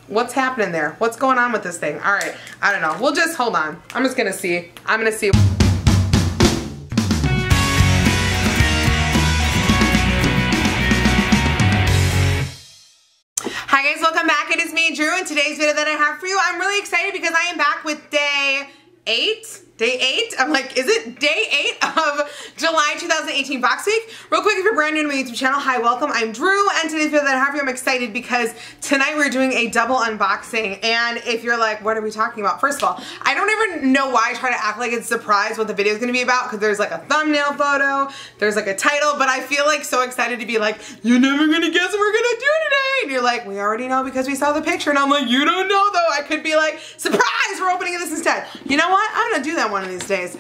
What's happening there? What's going on with this thing? All right, I don't know. We'll just hold on. I'm just gonna see. I'm gonna see. Hi guys, welcome back. It is me, Drew, and today's video that I have for you, I'm really excited because I am back with day 8. Day 8? I'm like, is it day 8 of July 2018 box week? Real quick, if you're brand new to my YouTube channel, hi, welcome. I'm Drew, and today's video that I have for you, I'm excited because tonight we're doing a double unboxing. And if you're like, what are we talking about? First of all, I don't ever know why I try to act like it's a surprise what the video is going to be about, because there's like a thumbnail photo, there's like a title, but I feel like so excited to be like, you're never going to guess what we're going to do today. And you're like, we already know because we saw the picture. And I'm like, you don't know though. I could be like, surprise, we're opening this instead. You know what? I'm going to do that one of these days.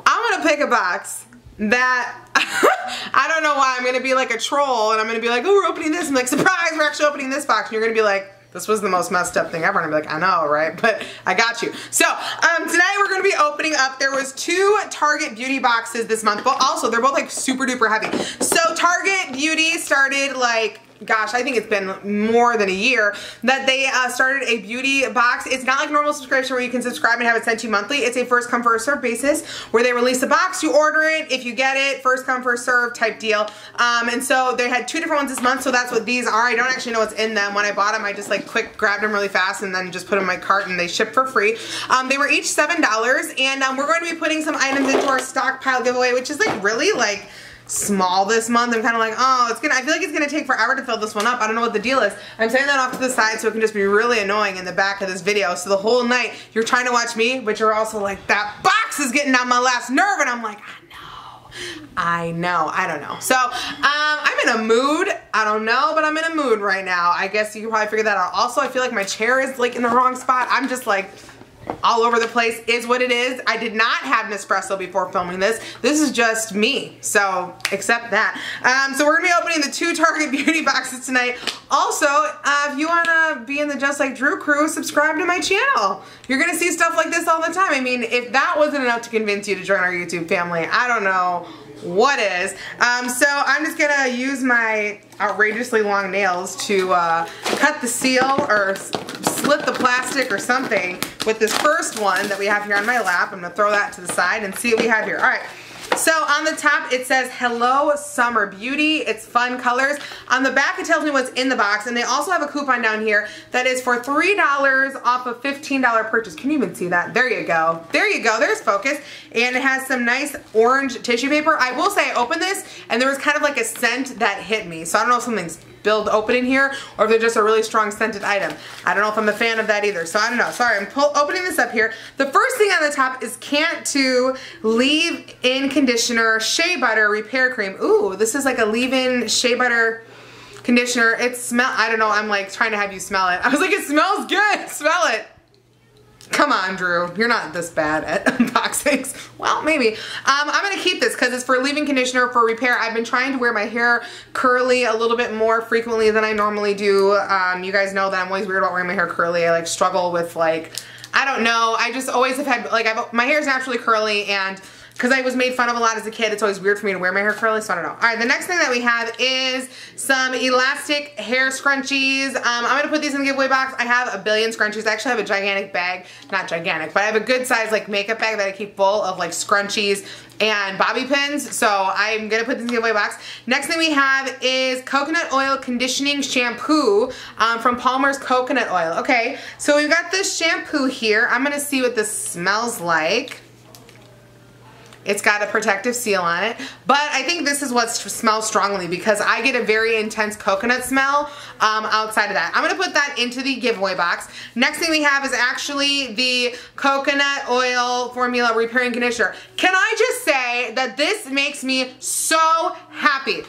I'm gonna pick a box that I don't know why I'm gonna be like a troll and I'm gonna be like, oh, we're opening this. I'm like, surprise, we're actually opening this box. And you're gonna be like, this was the most messed up thing ever. And I'm like, I know, right? But I got you. So tonight we're gonna be opening up, there was 2 Target Beauty boxes this month, but also they're both like super duper heavy. So Target Beauty started like, gosh, I think it's been more than a year that they started a beauty box. It's not like normal subscription where you can subscribe and have it sent to you monthly. It's a first come first serve basis where they release a box, you order it, if you get it, first come first serve type deal. And so they had 2 different ones this month, so that's what these are. I don't actually know what's in them. When I bought them, I just like quick grabbed them really fast and then just put them in my cart and they ship for free. They were each $7 and we're going to be putting some items into our stockpile giveaway, which is like really like small this month. I'm kind of like, oh, I feel like it's gonna take forever to fill this one up. I don't know what the deal is. I'm setting that off to the side so it can just be really annoying in the back of this video. So the whole night you're trying to watch me, but you're also like, that box is getting on my last nerve, and I'm like, I know, I don't know. So I'm in a mood. I don't know, but I'm in a mood right now. I guess you can probably figure that out. Also, I feel like my chair is like in the wrong spot. I'm just like all over the place, is what it is. I did not have Nespresso before filming this. This is just me, so accept that. So we're gonna be opening the 2 Target Beauty boxes tonight. Also, if you wanna be in the Just Like Drew crew, subscribe to my channel. You're gonna see stuff like this all the time. I mean, if that wasn't enough to convince you to join our YouTube family, I don't know what is. So I'm just gonna use my outrageously long nails to cut the seal or slit the plastic or something with this first one that we have here on my lap. I'm gonna throw that to the side and see what we have here. All right. So on the top it says Hello Summer Beauty. It's fun colors. On the back it tells me what's in the box, and they also have a coupon down here that is for $3 off a $15 purchase. Can you even see that? There you go. There you go. There's focus. And it has some nice orange tissue paper. I will say I opened this and there was kind of like a scent that hit me. So I don't know if something's spilled open in here or if they're just a really strong scented item. I don't know if I'm a fan of that either. So I don't know. Sorry, I'm opening this up here. The first thing on the top is Can't-To Leave-In Conditioner Shea Butter Repair Cream. Ooh, this is like a leave-in shea butter conditioner. It I don't know, I'm like trying to have you smell it. I was like, it smells good. Smell it. Come on, Drew. You're not this bad at unboxings. Well, maybe. I'm going to keep this because it's for leave-in conditioner for repair. I've been trying to wear my hair curly a little bit more frequently than I normally do. You guys know that I'm always weird about wearing my hair curly. I like struggle with like, I don't know. I just always have had, like, my hair is naturally curly, and because I was made fun of a lot as a kid, it's always weird for me to wear my hair curly, so I don't know. All right, the next thing that we have is some elastic hair scrunchies. I'm gonna put these in the giveaway box. I have a billion scrunchies. I actually have a gigantic bag, not gigantic, but I have a good size like makeup bag that I keep full of like scrunchies and bobby pins, so I'm gonna put this in the giveaway box. Next thing we have is coconut oil conditioning shampoo from Palmer's Coconut Oil. Okay, so we've got this shampoo here. I'm gonna see what this smells like. It's got a protective seal on it, but I think this is what smells strongly because I get a very intense coconut smell outside of that. I'm gonna put that into the giveaway box. Next thing we have is actually the coconut oil formula repairing conditioner. Can I just say that this makes me so happy?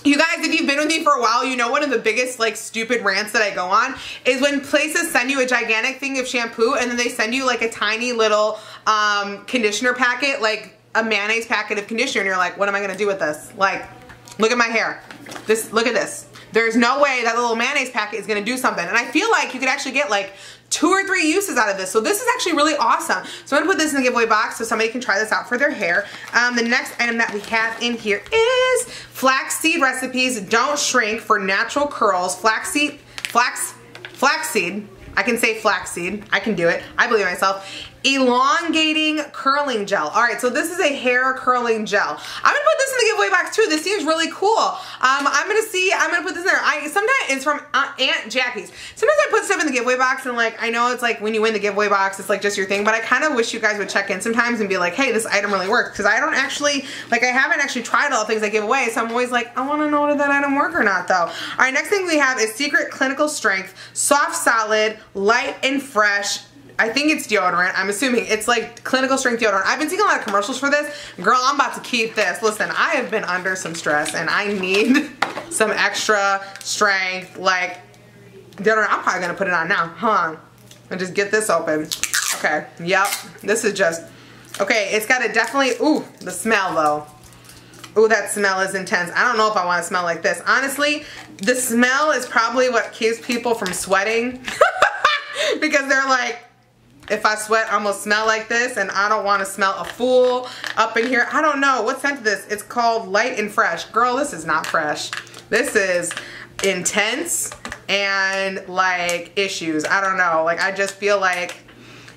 You guys, if you've been with me for a while, you know one of the biggest like stupid rants that I go on is when places send you a gigantic thing of shampoo and then they send you like a tiny little conditioner packet, like a mayonnaise packet of conditioner, and you're like, what am I gonna do with this? Like, look at my hair. Look at this. There's no way that little mayonnaise packet is gonna do something. And I feel like you could actually get like 2 or 3 uses out of this. So this is actually really awesome. So I'm gonna put this in the giveaway box so somebody can try this out for their hair. The next item that we have in here is flaxseed recipes don't shrink for natural curls. Flax flaxseed. I can say flaxseed. I can do it. I believe in myself. Elongating curling gel. All right, so this is a hair curling gel. I'm gonna put this in the giveaway box too. This seems really cool. I'm gonna put this in there. Sometimes it's from Aunt Jackie's. Sometimes I put stuff in the giveaway box and like, I know it's like when you win the giveaway box, it's like just your thing, but I kind of wish you guys would check in sometimes and be like, hey, this item really works. Because I don't actually, like I haven't actually tried all the things I give away, so I'm always like, I wanna know did that item work or not though. All right, next thing we have is Secret Clinical Strength, Soft Solid, Light and Fresh. I think it's deodorant. I'm assuming it's like clinical strength deodorant. I've been seeing a lot of commercials for this. Girl, I'm about to keep this. Listen, I have been under some stress and I need some extra strength like deodorant. I'm probably gonna put it on now. Hold on. And just get this open. Okay, yep. This is just, okay, it's got a definitely, ooh, the smell though. Ooh, that smell is intense. I don't know if I want to smell like this. Honestly, the smell is probably what keeps people from sweating. Because they're like, if I sweat, I'm gonna smell like this, and I don't want to smell a fool up in here. I don't know. What scent is this? It's called Light and Fresh. Girl, this is not fresh. This is intense and like issues. I don't know. Like I just feel like,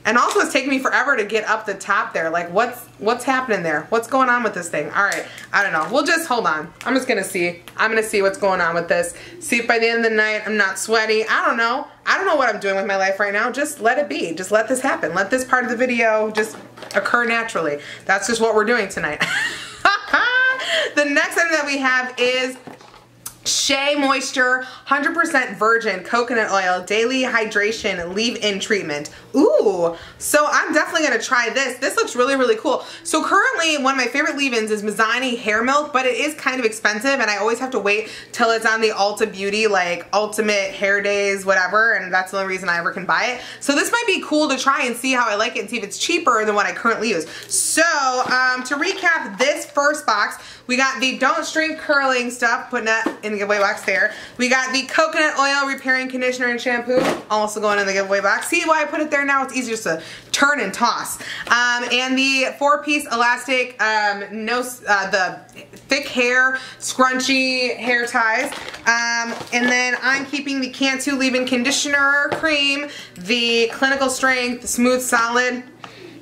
and also it's taking me forever to get up the top there. Like what's happening there? What's going on with this thing? All right, I don't know. We'll just hold on. I'm just gonna see. I'm gonna see what's going on with this. See if by the end of the night I'm not sweaty. I don't know. I don't know what I'm doing with my life right now. Just let it be. Just let this happen. Let this part of the video just occur naturally. That's just what we're doing tonight. The next item that we have is Shea Moisture 100% Virgin Coconut Oil Daily Hydration Leave-In Treatment. Ooh, so I'm definitely gonna try this. This looks really, really cool. So currently, one of my favorite leave-ins is Mizani Hair Milk, but it is kind of expensive and I always have to wait till it's on the Ulta Beauty, like Ultimate Hair Days, whatever, and that's the only reason I ever can buy it. So this might be cool to try and see how I like it and see if it's cheaper than what I currently use. So, to recap this first box, we got the Don't Shrink Curling stuff, putting that in the giveaway box there. We got the Coconut Oil Repairing Conditioner and Shampoo, also going in the giveaway box. See why I put it there now? It's easier to turn and toss. And the 4-piece elastic, the thick hair, scrunchy hair ties. And then I'm keeping the Cantu Leave-In Conditioner Cream, the Clinical Strength Smooth Solid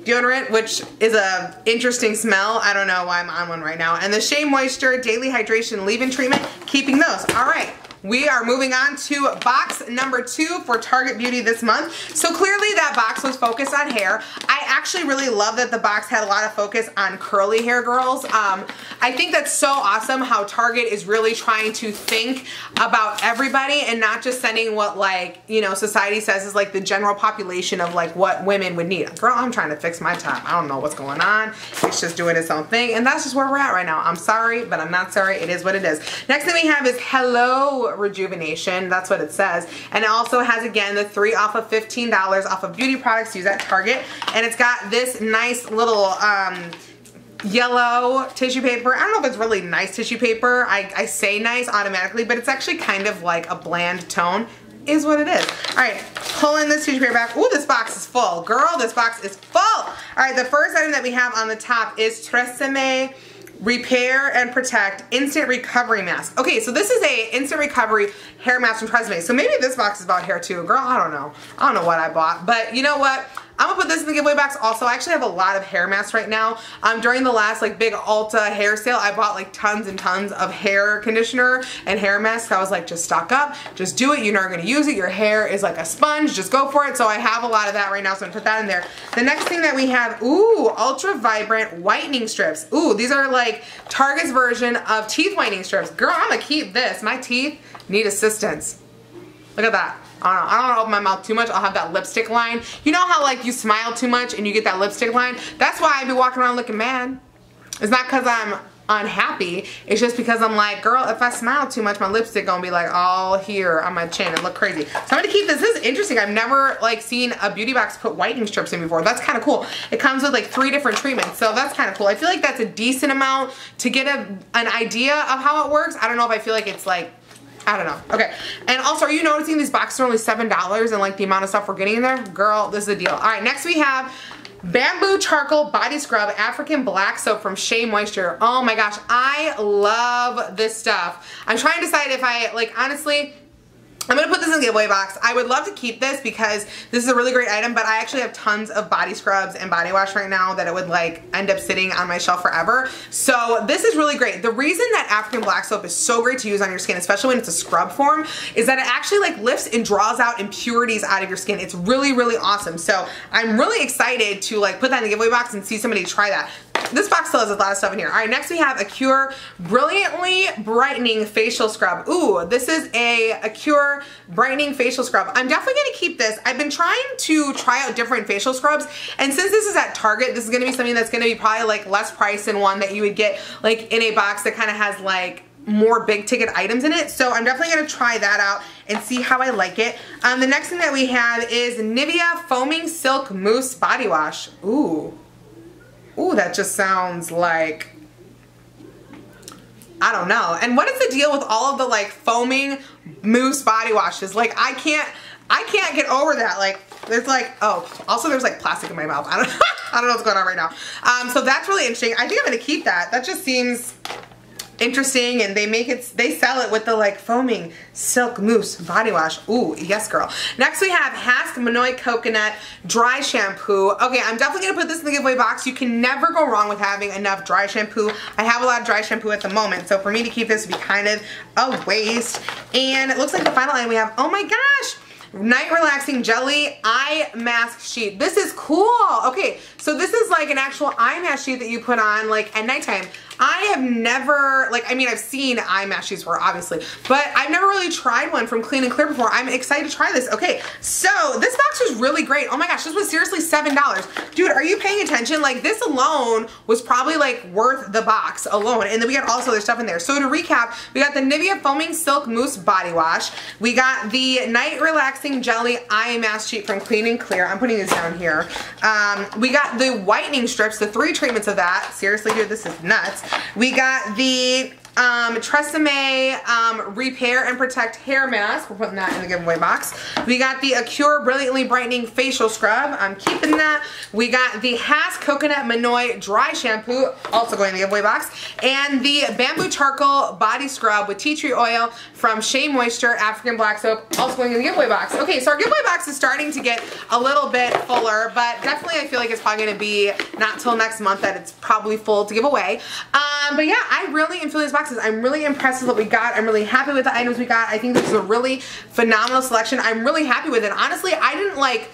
deodorant, which is a interesting smell. I don't know why I'm on one right now. And the Shea Moisture Daily Hydration Leave-In Treatment, keeping those. All right. We are moving on to box number 2 for Target Beauty this month. So clearly that box was focused on hair. I actually really love that the box had a lot of focus on curly hair girls. I think that's so awesome how Target is really trying to think about everybody and not just sending what, like, you know, society says is like the general population of like what women would need. Girl, I'm trying to fix my top. I don't know what's going on. It's just doing its own thing, and that's just where we're at right now. I'm sorry, but I'm not sorry. It is what it is. Next thing we have is Hello Rejuvenation. That's what it says. And it also has, again, the 3 off of $15 off of beauty products used at Target. And it's got this nice little yellow tissue paper. I don't know if it's really nice tissue paper. I say nice automatically, but it's actually kind of like a bland tone. Is what it is. All right, pulling this tissue paper back. Ooh, this box is full. Girl, this box is full. All right, the first item that we have on the top is Tresemme Repair and Protect Instant Recovery Mask. Okay, so this is a instant recovery hair mask from Tresemme. So maybe this box is about hair too. Girl, I don't know. I don't know what I bought, but you know what? I'm gonna put this in the giveaway box. Also, I actually have a lot of hair masks right now. During the last like big Ulta hair sale, I bought like tons and tons of hair conditioner and hair masks. I was like, just stock up, just do it. You're not gonna use it. Your hair is like a sponge. Just go for it. So I have a lot of that right now. So I'm gonna put that in there. The next thing that we have, ooh, Ultra Vibrant Whitening Strips. Ooh, these are like Target's version of teeth whitening strips. Girl, I'm gonna keep this. My teeth need assistance. Look at that. I don't want to open my mouth too much. I'll have that lipstick line. You know how like you smile too much and you get that lipstick line? That's why I be walking around looking mad. It's not because I'm unhappy. It's just because I'm like, girl, if I smile too much, my lipstick gonna be like all here on my chin and look crazy. So I'm gonna keep this. This is interesting. I've never like seen a beauty box put whitening strips in before. That's kind of cool. It comes with like 3 different treatments. So that's kind of cool. I feel like that's a decent amount to get an idea of how it works. I don't know if I feel like it's like, I don't know. Okay. And also, are you noticing these boxes are only $7 and like the amount of stuff we're getting in there? Girl, this is a deal. All right, next we have Bamboo Charcoal Body Scrub African Black Soap from Shea Moisture. Oh my gosh, I love this stuff. I'm trying to decide if I, like, honestly, I'm gonna put this in the giveaway box. I would love to keep this because this is a really great item, but I actually have tons of body scrubs and body wash right now that it would like end up sitting on my shelf forever. So this is really great. The reason that African black soap is so great to use on your skin, especially when it's a scrub form, is that it actually like lifts and draws out impurities out of your skin. It's really, really awesome. So I'm really excited to like put that in the giveaway box and see somebody try that. This box still has a lot of stuff in here. All right, next we have Acure Brilliantly Brightening Facial Scrub. Ooh, this is a Acure Brightening Facial Scrub. I'm definitely gonna keep this. I've been trying to try out different facial scrubs, and since this is at Target, this is gonna be something that's gonna be probably like less price than one that you would get like in a box that kind of has like more big ticket items in it. So I'm definitely gonna try that out and see how I like it. The next thing that we have is Nivea Foaming Silk Mousse Body Wash. Ooh. Ooh, that just sounds like, I don't know. And what is the deal with all of the like foaming mousse body washes? Like I can't get over that. Like there's like, oh, also there's like plastic in my mouth. I don't know what's going on right now. So that's really interesting. I think I'm gonna keep that. That just seems interesting, and they sell it with the like foaming silk mousse body wash. Ooh, yes girl. Next we have Hask Manoy Coconut Dry Shampoo. Okay, I'm definitely gonna put this in the giveaway box. You can never go wrong with having enough dry shampoo. I have a lot of dry shampoo at the moment, so for me to keep this would be kind of a waste. And it looks like the final item we have, oh my gosh, Night Relaxing Jelly Eye Mask Sheet. This is cool. Okay, so this is like an actual eye mask sheet that you put on like at nighttime. I have never, like, I mean, I've seen eye mask sheets before, obviously, but I've never really tried one from Clean and Clear before. I'm excited to try this. Okay, so this box was really great. Oh my gosh, this was seriously $7. Dude, are you paying attention? Like, this alone was probably like worth the box alone. And then we got also other stuff in there. So to recap, we got the Nivea Foaming Silk Mousse Body Wash. We got the Night Relaxing Jelly Eye Mask Sheet from Clean and Clear. I'm putting this down here. We got the whitening strips, the 3 treatments of that. Seriously, dude, this is nuts. We got the Tresemme Repair and Protect Hair Mask. We're putting that in the giveaway box. We got the Acure Brilliantly Brightening Facial Scrub. I'm keeping that. We got the Hask Coconut Manoy Dry Shampoo, also going in the giveaway box. And the Bamboo Charcoal Body Scrub with Tea Tree Oil from Shea Moisture African Black Soap, also going in the giveaway box. Okay, so our giveaway box is starting to get a little bit fuller, but definitely I feel like it's probably going to be not till next month that it's probably full to give away. But yeah, I really am feeling these boxes. I'm really impressed with what we got. I'm really happy with the items we got. I think this is a really phenomenal selection. I'm really happy with it. Honestly, I didn't like,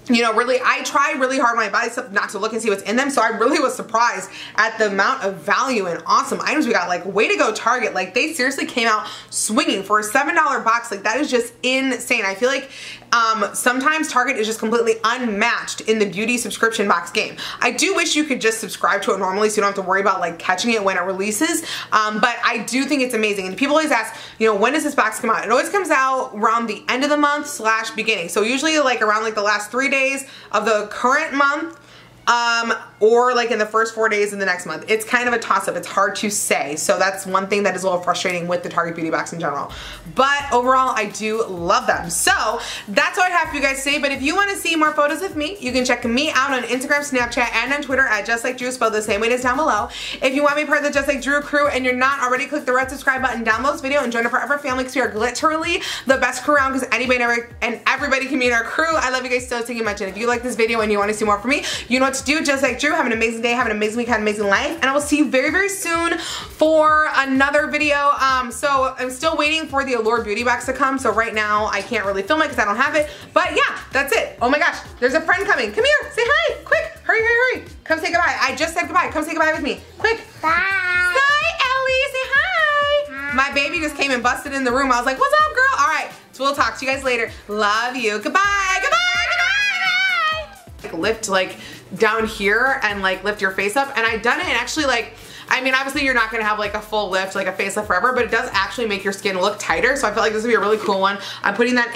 you know, really, I tried really hard on my body stuff not to look and see what's in them, so I really was surprised at the amount of value and awesome items we got. Like, way to go, Target. Like, they seriously came out swinging for a $7 box. Like, that is just insane. I feel like sometimes Target is just completely unmatched in the beauty subscription box game. I do wish you could just subscribe to it normally so you don't have to worry about like catching it when it releases, but I do think it's amazing. And people always ask, you know, when does this box come out? It always comes out around the end of the month / beginning. So usually like around like the last 3 days of the current month, or like in the first 4 days in the next month. It's kind of a toss-up. It's hard to say. So that's one thing that is a little frustrating with the Target Beauty Box in general. But overall, I do love them. So that's all I have for you guys today. But if you want to see more photos of me, you can check me out on Instagram, Snapchat, and on Twitter at Justlikedrew, spelled the same way as down below. If you want to be part of the Just Like Drew crew and you're not already, click the red subscribe button down below this video and join our forever family, because we are literally the best crew around, because anybody and everybody can be in our crew. I love you guys so much. And if you like this video and you want to see more from me, you know what to do. Just Like Drew. Have an amazing day, have an amazing week, have an amazing life, and I will see you very, very soon for another video. So I'm still waiting for the Allure Beauty Box to come, so right now I can't really film it because I don't have it, but yeah, that's it. Oh my gosh, there's a friend coming. Come here, say hi, quick, hurry, hurry, hurry. Come say goodbye. I just said goodbye. Come say goodbye with me, quick. Bye. Bye, Ellie, say hi. Hi. My baby just came and busted in the room. I was like, what's up, girl? All right, so we'll talk to you guys later. Love you. Goodbye, goodbye, goodbye. Like, lift like down here and like lift your face up, and I've done it, and actually, like, I mean, obviously you're not gonna have like a full lift, like a face lift forever, but it does actually make your skin look tighter, so I feel like this would be a really cool one. I'm putting that in